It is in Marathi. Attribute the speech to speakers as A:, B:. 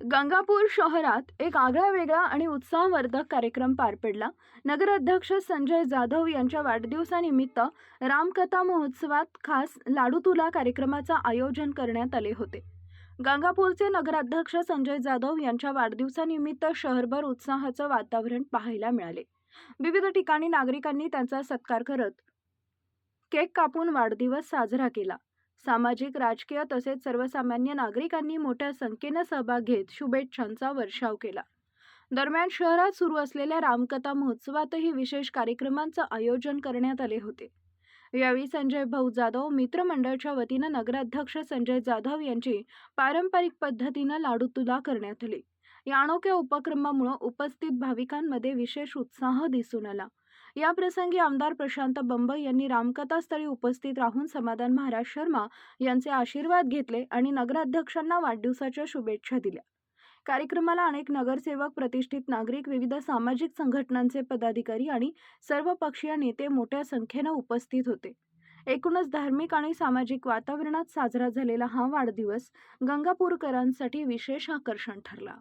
A: गंगापूर शहरात एक आगळावेगळा आणि उत्साहवर्धक कार्यक्रम पार पडला. नगराध्यक्ष संजय जाधव यांच्या वाढदिवसानिमित्त रामकथा महोत्सवात खास लाडू तुला कार्यक्रमाचं आयोजन करण्यात आले होते. गंगापूरचे नगराध्यक्ष संजय जाधव यांच्या वाढदिवसानिमित्त शहरभर उत्साहाचं वातावरण पाहायला मिळाले. विविध ठिकाणी नागरिकांनी त्यांचा सत्कार करत केक कापून वाढदिवस साजरा केला. सामाजिक, राजकीय तसेच सर्वसामान्य नागरिकांनी मोठ्या संख्येने सहभाग घेत शुभेच्छांचा वर्षाव केला. दरम्यान शहरात सुरू असलेल्या रामकथा महोत्सवातही विशेष कार्यक्रमांचं आयोजन करण्यात आले होते. यावेळी संजय भाऊ जाधव मित्रमंडळाच्या वतीनं नगराध्यक्ष संजय जाधव यांची पारंपरिक पद्धतीनं लाडू तुला करण्यात आली. या अनोख्या उपक्रमामुळे उपस्थित भाविकांमध्ये विशेष उत्साह दिसून आला. या प्रसंगी आमदार प्रशांत बंब यांनी रामकथा स्थळी उपस्थित राहून समाधान महाराज शर्मा यांचे आशीर्वाद घेतले आणि नगराध्यक्षांना वाढदिवसाच्या शुभेच्छा दिल्या. कार्यक्रमाला अनेक नगरसेवक, प्रतिष्ठित नागरिक, विविध सामाजिक संघटनांचे पदाधिकारी आणि सर्वपक्षीय नेते मोठ्या संख्येने उपस्थित होते. एकूणच धार्मिक आणि सामाजिक वातावरणात साजरा झालेला हा वाढदिवस गंगापूरकरांसाठी विशेष आकर्षण ठरला.